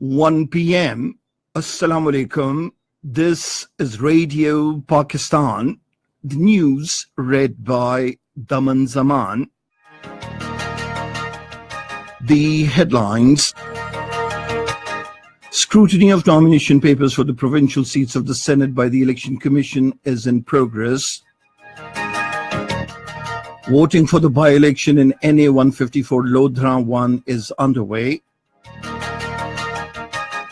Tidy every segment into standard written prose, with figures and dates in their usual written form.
1 p.m. Assalamu alaikum. This is Radio Pakistan. The news read by Daman Zaman. The headlines. Scrutiny of nomination papers for the provincial seats of the Senate by the Election Commission is in progress. Voting for the by-election in NA 154 Lodhra 1 is underway.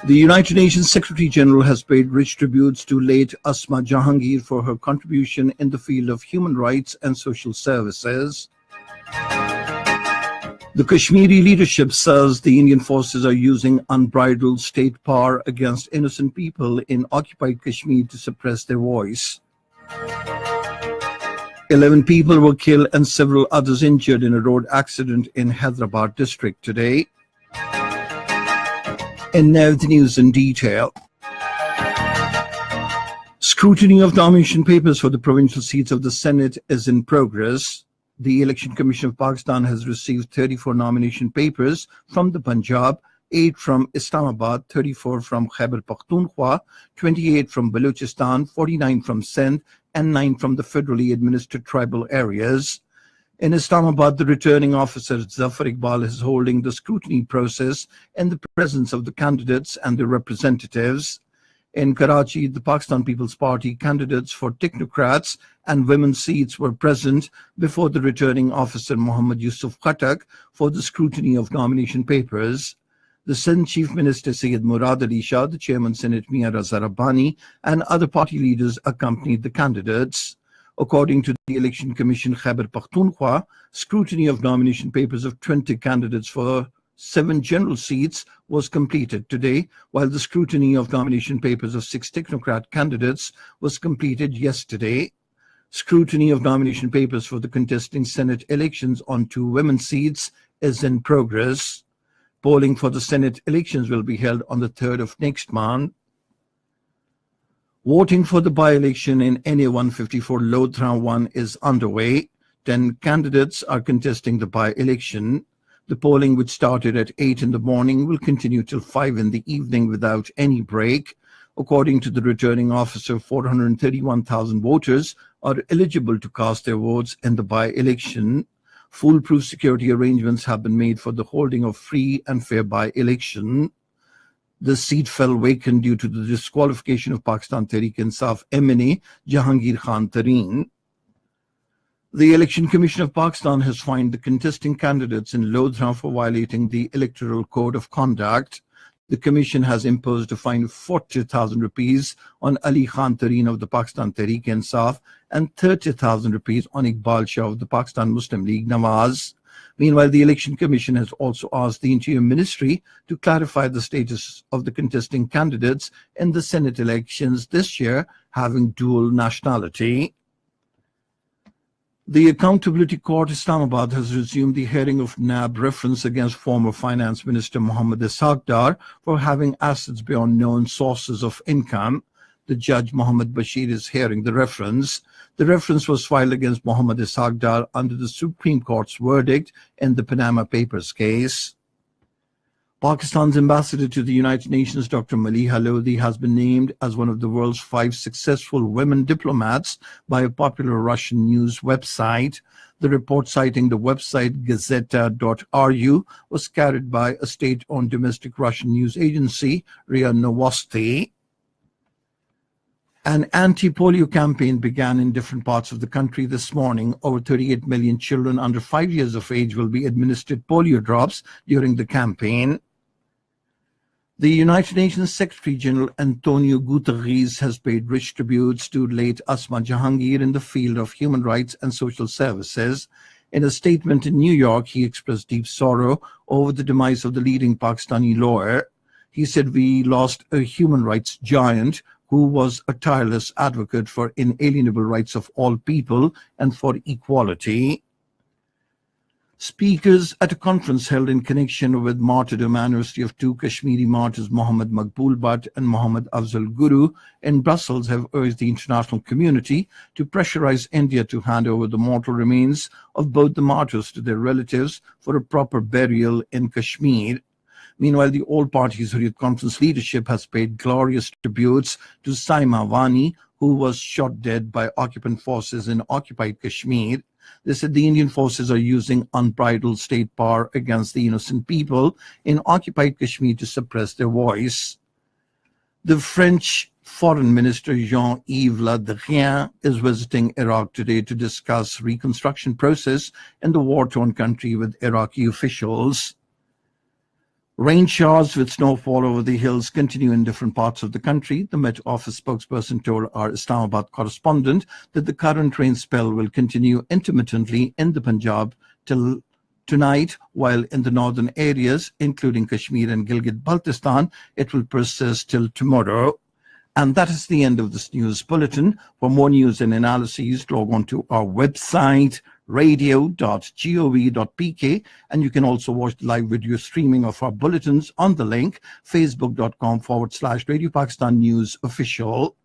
The United Nations Secretary General has paid rich tributes to late Asma Jahangir for her contribution in the field of human rights and social services. The Kashmiri leadership says the Indian forces are using unbridled state power against innocent people in occupied Kashmir to suppress their voice. 11 people were killed and several others injured in a road accident in Hyderabad district today. And now the news in detail. Scrutiny of nomination papers for the provincial seats of the Senate is in progress. The Election Commission of Pakistan has received 34 nomination papers from the Punjab, 8 from Islamabad, 34 from Khyber Pakhtunkhwa, 28 from Balochistan, 49 from Sindh, and 9 from the federally administered tribal areas. In Islamabad, the returning officer Zafar Iqbal is holding the scrutiny process in the presence of the candidates and their representatives. In Karachi, the Pakistan People's Party candidates for technocrats and women's seats were present before the returning officer Muhammad Yusuf Khattak for the scrutiny of nomination papers. The Sindh Chief Minister Syed Murad Ali Shah, the Chairman Senate Mia Raza Rabbani, and other party leaders accompanied the candidates. According to the Election Commission Khyber Pakhtunkhwa, scrutiny of nomination papers of 20 candidates for 7 general seats was completed today, while the scrutiny of nomination papers of 6 technocrat candidates was completed yesterday. Scrutiny of nomination papers for the contesting Senate elections on 2 women's seats is in progress. Polling for the Senate elections will be held on the 3rd of next month. Voting for the by-election in NA 154 Lodhra 1 is underway. 10 candidates are contesting the by-election. The polling, which started at 8 in the morning, will continue till 5 in the evening without any break. According to the returning officer, 431,000 voters are eligible to cast their votes in the by-election. Foolproof security arrangements have been made for the holding of free and fair by-election. The seat fell vacant due to the disqualification of Pakistan Tehreek-e-Insaf MNA Jahangir Khan Tareen. The Election Commission of Pakistan has fined the contesting candidates in Lodhra for violating the Electoral Code of Conduct. The Commission has imposed a fine of 40,000 rupees on Ali Khan Tareen of the Pakistan Tehreek-e-Insaf and 30,000 rupees on Iqbal Shah of the Pakistan Muslim League Nawaz. Meanwhile, the Election Commission has also asked the Interior Ministry to clarify the status of the contesting candidates in the Senate elections this year having dual nationality. The Accountability Court Islamabad has resumed the hearing of NAB reference against former Finance Minister Mohammad Ishaq Dar for having assets beyond known sources of income. The judge Mohammad Bashir is hearing the reference. The reference was filed against Mohammad Ishaq Dar under the Supreme Court's verdict in the Panama Papers case. Pakistan's ambassador to the United Nations, Dr. Maliha Lodhi, has been named as one of the world's 5 successful women diplomats by a popular Russian news website. The report, citing the website Gazeta.ru, was carried by a state-owned domestic Russian news agency, RIA Novosti. An anti-polio campaign began in different parts of the country this morning. Over 38 million children under 5 years of age will be administered polio drops during the campaign. The United Nations Secretary General Antonio Guterres has paid rich tributes to late Asma Jahangir in the field of human rights and social services. In a statement in New York, he expressed deep sorrow over the demise of the leading Pakistani lawyer. He said, "We lost a human rights giant who was a tireless advocate for inalienable rights of all people and for equality." Speakers at a conference held in connection with martyrdom anniversary of 2 Kashmiri martyrs, Mohammad Maqbool Butt and Mohammad Afzal Guru, in Brussels, have urged the international community to pressurize India to hand over the mortal remains of both the martyrs to their relatives for a proper burial in Kashmir. Meanwhile, the All Parties Hurriyat Conference leadership has paid glorious tributes to Saima Wani, who was shot dead by occupant forces in occupied Kashmir. They said the Indian forces are using unbridled state power against the innocent people in occupied Kashmir to suppress their voice. The French Foreign Minister Jean-Yves Le Drian is visiting Iraq today to discuss reconstruction process in the war-torn country with Iraqi officials. Rain showers with snowfall over the hills continue in different parts of the country. The Met Office spokesperson told our Islamabad correspondent that the current rain spell will continue intermittently in the Punjab till tonight, while in the northern areas, including Kashmir and Gilgit-Baltistan, it will persist till tomorrow. And that is the end of this news bulletin. For more news and analyses, log on to our website, radio.gov.pk, and you can also watch the live video streaming of our bulletins on the link facebook.com/Radio Pakistan News Official.